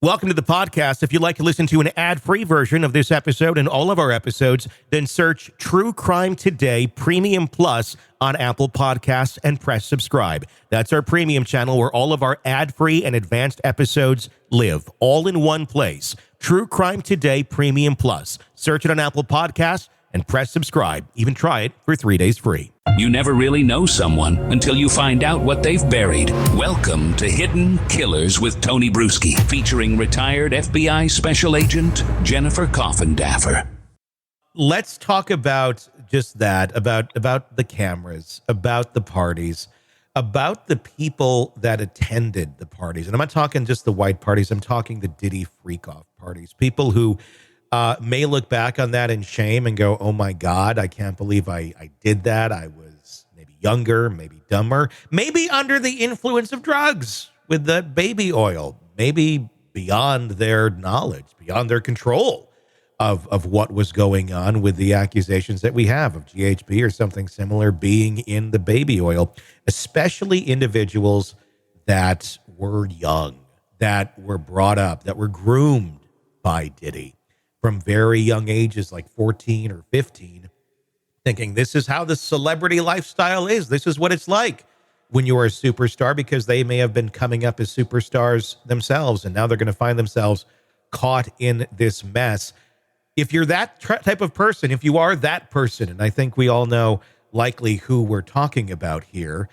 Welcome to the podcast. If you'd like to listen to an ad-free version of this episode and all of our episodes, then search True Crime Today Premium Plus on Apple Podcasts and press subscribe. That's our premium channel where all of our ad-free and advanced episodes live, all in one place. True Crime Today Premium Plus. Search it on Apple Podcasts and press subscribe. Even try it for 3 days free. You never really know someone until you find out what they've buried. Welcome to Hidden Killers with Tony Bruschi, featuring retired FBI Special Agent Jennifer Coffindaffer. Let's talk about just that, about the cameras, about the parties, about the people that attended the parties. And I'm not talking just the white parties. I'm talking the Diddy freak-off parties. People who may look back on that in shame and go, oh my God, I can't believe I did that. I was maybe younger, maybe dumber, maybe under the influence of drugs with the baby oil, maybe beyond their knowledge, beyond their control of what was going on with the accusations that we have of GHB or something similar being in the baby oil, especially individuals that were young, that were brought up, that were groomed by Diddy from very young ages, like 14 or 15, thinking this is how the celebrity lifestyle is. This is what it's like when you're a superstar, because they may have been coming up as superstars themselves, and now they're going to find themselves caught in this mess. If you're that type of person, if you are that person, and I think we all know likely who we're talking about here,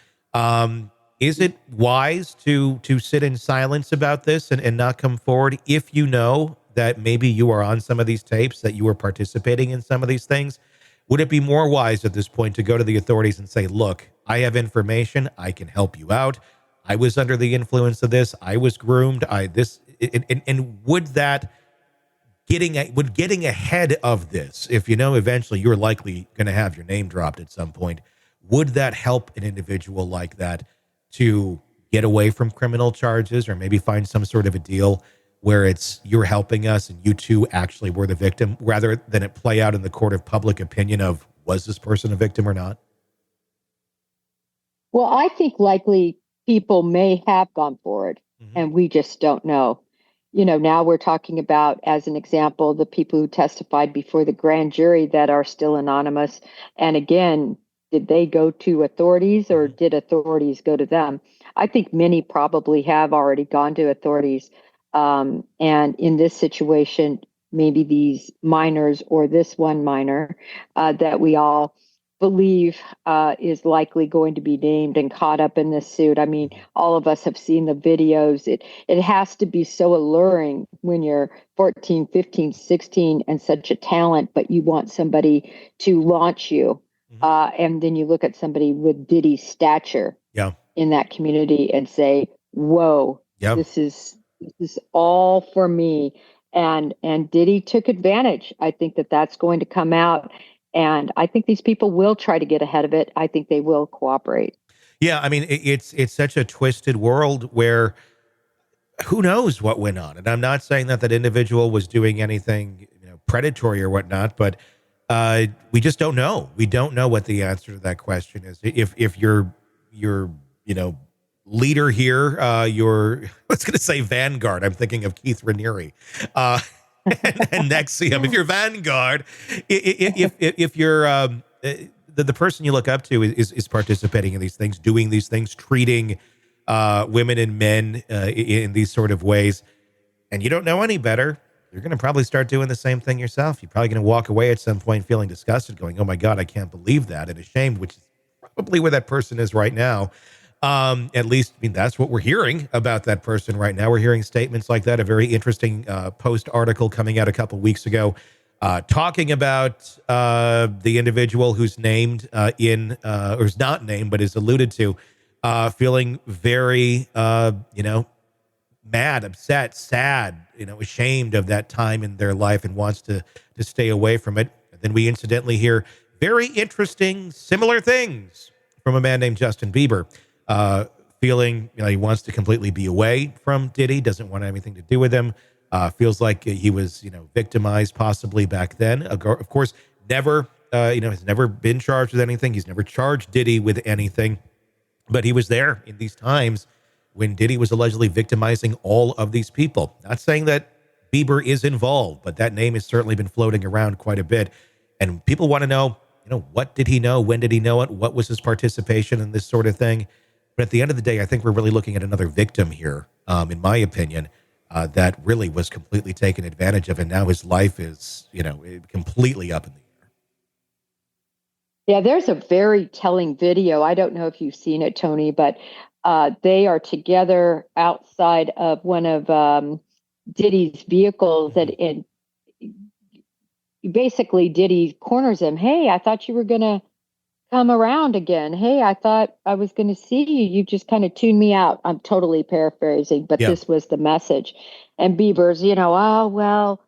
is it wise to sit in silence about this and not come forward if you know that maybe you are on some of these tapes, that you were participating in some of these things? Would it be more wise at this point to go to the authorities and say, look, I have information, I can help you out. I was under the influence of this. I was groomed. And would that getting ahead of this, if you know eventually you're likely going to have your name dropped at some point, would that help an individual like that to get away from criminal charges, or maybe find some sort of a deal where it's you're helping us and you two actually were the victim, rather than it play out in the court of public opinion of was this person a victim or not? Well, I think likely people may have gone forward, and we just don't know. You know, now we're talking about, as an example, the people who testified before the grand jury that are still anonymous. And again, did they go to authorities, or did authorities go to them? I think many probably have already gone to authorities. And in this situation, maybe these minors, or this one minor that we all believe is likely going to be named and caught up in this suit. I mean, all of us have seen the videos. It has to be so alluring when you're 14, 15, 16 and such a talent, but you want somebody to launch you. And then you look at somebody with Diddy's stature in that community and say, whoa, this is all for me. And Diddy took advantage. I think that's going to come out. And I think these people will try to get ahead of it. I think they will cooperate. Yeah, I mean, it's such a twisted world where who knows what went on. And I'm not saying that individual was doing anything, predatory or whatnot, but we just don't know. We don't know what the answer to that question is. If your leader here, your, I was going to say Vanguard. I'm thinking of Keith Raniere. And NXIVM, if you're Vanguard, if you're the person you look up to is participating in these things, doing these things, treating women and men in these sort of ways, and you don't know any better, you're going to probably start doing the same thing yourself. You're probably going to walk away at some point feeling disgusted, going, oh my God, I can't believe that, and ashamed, which is probably where that person is right now. At least, I mean, that's what we're hearing about that person right now. We're hearing statements like that. A very interesting Post article coming out a couple weeks ago talking about the individual who's named or is not named, but is alluded to, feeling very, mad, upset, sad, ashamed of that time in their life and wants to stay away from it. And then we incidentally hear very interesting, similar things from a man named Justin Bieber. Feeling, he wants to completely be away from Diddy, doesn't want anything to do with him, feels like he was, victimized possibly back then. Of course, never, has never been charged with anything. He's never charged Diddy with anything, but he was there in these times when Diddy was allegedly victimizing all of these people. Not saying that Bieber is involved, but that name has certainly been floating around quite a bit. And people want to know, what did he know? When did he know it? What was his participation in this sort of thing? But at the end of the day, I think we're really looking at another victim here, in my opinion, that really was completely taken advantage of. And now his life is, completely up in the air. Yeah, there's a very telling video. I don't know if you've seen it, Tony, but they are together outside of one of Diddy's vehicles, and basically Diddy corners him. Hey, I thought you were going to come around again. Hey, I thought I was going to see you. You just kind of tuned me out. I'm totally paraphrasing, but this was the message. And Bieber's, oh, well,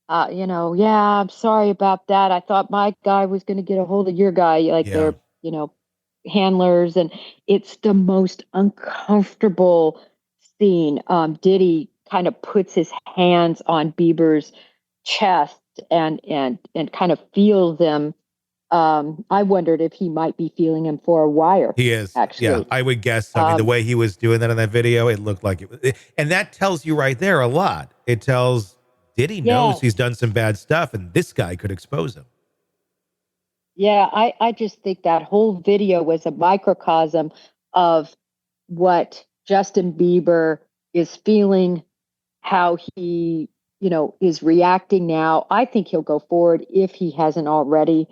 yeah, I'm sorry about that. I thought my guy was going to get a hold of your guy, like they're, handlers. And it's the most uncomfortable scene. Diddy kind of puts his hands on Bieber's chest and kind of feels them. I wondered if he might be feeling him for a wire. He is. Actually. Yeah, I would guess. I mean, the way he was doing that in that video, it looked like it was. And that tells you right there a lot. It tells Diddy knows he's done some bad stuff, and this guy could expose him. Yeah, I just think that whole video was a microcosm of what Justin Bieber is feeling, how he, is reacting now. I think he'll go forward if he hasn't already,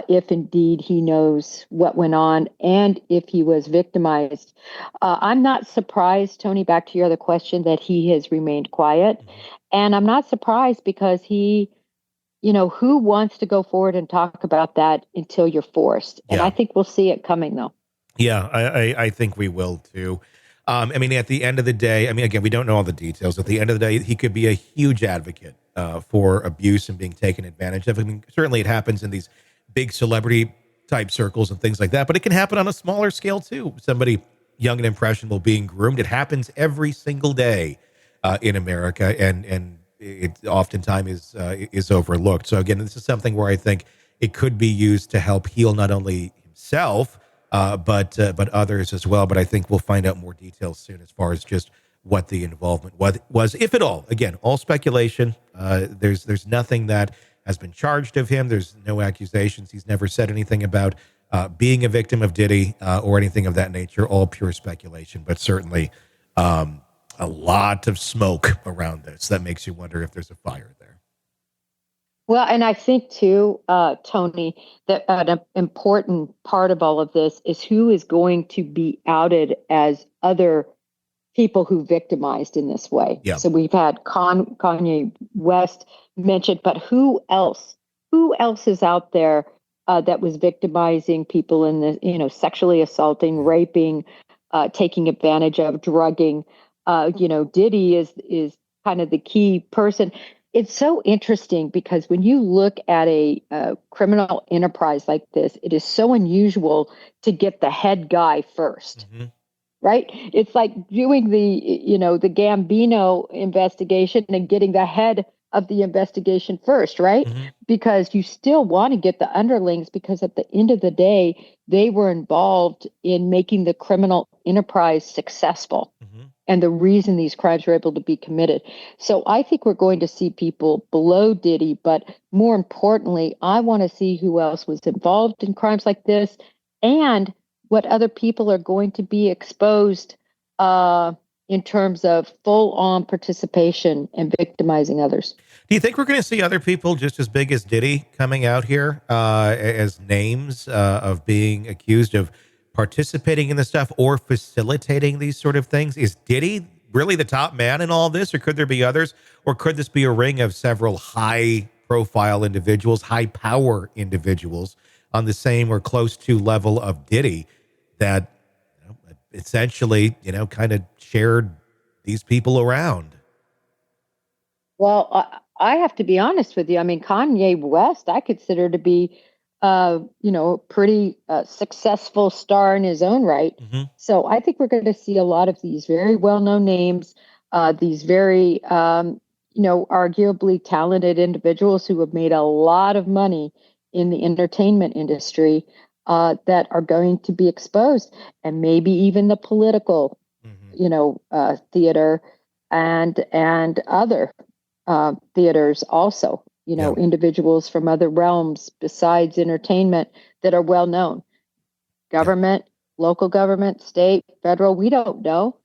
if indeed he knows what went on and if he was victimized. I'm not surprised, Tony, back to your other question, that he has remained quiet. And I'm not surprised because he, who wants to go forward and talk about that until you're forced? And I think we'll see it coming, though. Yeah, I think we will, too. I mean, at the end of the day, again, we don't know all the details. At the end of the day, he could be a huge advocate for abuse and being taken advantage of. Certainly it happens in these big celebrity type circles and things like that, but it can happen on a smaller scale, too. Somebody young and impressionable being groomed. It happens every single day in America, and it oftentimes is overlooked. So again, this is something where I think it could be used to help heal not only himself, but others as well. But I think we'll find out more details soon as far as just what the involvement was, if at all. Again, all speculation. There's nothing that has been charged of him. There's no accusations. He's never said anything about being a victim of Diddy or anything of that nature. All pure speculation, but certainly a lot of smoke around this that makes you wonder if there's a fire there. Well, and I think too, Tony, that an important part of all of this is who is going to be outed as other people who victimized in this way. Yeah. So we've had Kanye West mentioned, but who else? Who else is out there that was victimizing people in the, sexually assaulting, raping, taking advantage of, drugging? Diddy is kind of the key person. It's so interesting because when you look at a criminal enterprise like this, it is so unusual to get the head guy first, right? It's like doing the Gambino investigation and getting the head of the investigation first, right? Because you still want to get the underlings, because at the end of the day, they were involved in making the criminal enterprise successful. And the reason these crimes were able to be committed. So I think we're going to see people below Diddy, but more importantly, I want to see who else was involved in crimes like this and what other people are going to be exposed in terms of full-on participation and victimizing others. Do you think we're going to see other people just as big as Diddy coming out here as names of being accused of participating in this stuff or facilitating these sort of things? Is Diddy really the top man in all this, or could there be others? Or could this be a ring of several high-profile individuals, high-power individuals on the same or close to level of Diddy that essentially, kind of shared these people around? Well, I have to be honest with you. Kanye West, I consider to be pretty successful star in his own right. So I think we're going to see a lot of these very well-known names, these very, arguably talented individuals who have made a lot of money in the entertainment industry that are going to be exposed, and maybe even the political theater and other theaters also, individuals from other realms besides entertainment that are well known. Government, local government, state, federal, we don't know.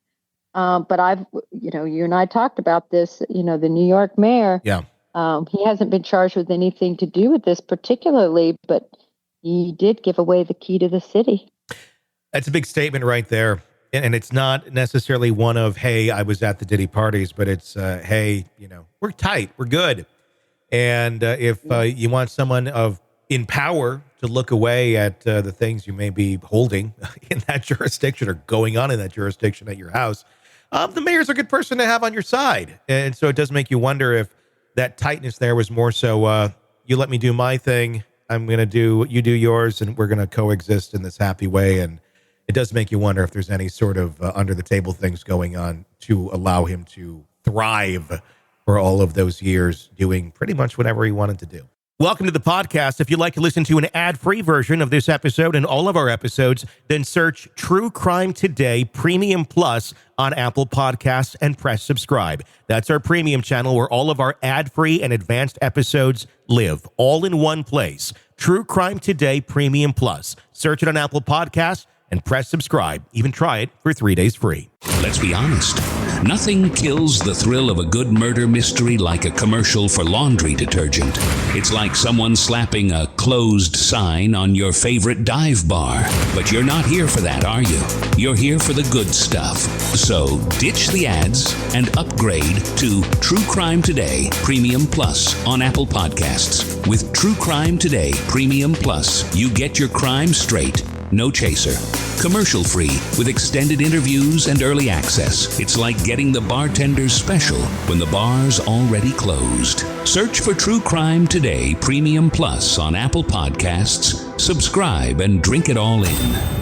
But you and I talked about this, the New York mayor. Yeah. He hasn't been charged with anything to do with this particularly, but he did give away the key to the city. That's a big statement right there. And it's not necessarily one of, hey, I was at the Diddy parties, but it's, hey, we're tight, we're good. And if you want someone in power to look away at the things you may be holding in that jurisdiction or going on in that jurisdiction at your house, the mayor's a good person to have on your side. And so it does make you wonder if that tightness there was more so, you let me do my thing, I'm going to do what you do yours, and we're going to coexist in this happy way. And it does make you wonder if there's any sort of under the table things going on to allow him to thrive for all of those years doing pretty much whatever he wanted to do. Welcome to the podcast. If you'd like to listen to an ad-free version of this episode and all of our episodes, then search True Crime Today Premium Plus on Apple Podcasts and press subscribe. That's our premium channel where all of our ad-free and advanced episodes live, all in one place. True Crime Today Premium Plus. Search it on Apple Podcasts and press subscribe. Even try it for 3 days free. Let's be honest. Nothing kills the thrill of a good murder mystery like a commercial for laundry detergent. It's like someone slapping a closed sign on your favorite dive bar. But you're not here for that, are you? You're here for the good stuff. So ditch the ads and upgrade to True Crime Today Premium Plus on Apple Podcasts. With True Crime Today Premium Plus, you get your crime straight. No chaser. Commercial free with extended interviews and early access. It's like getting the bartender's special when the bar's already closed. Search for True Crime Today Premium Plus on Apple Podcasts. Subscribe and drink it all in.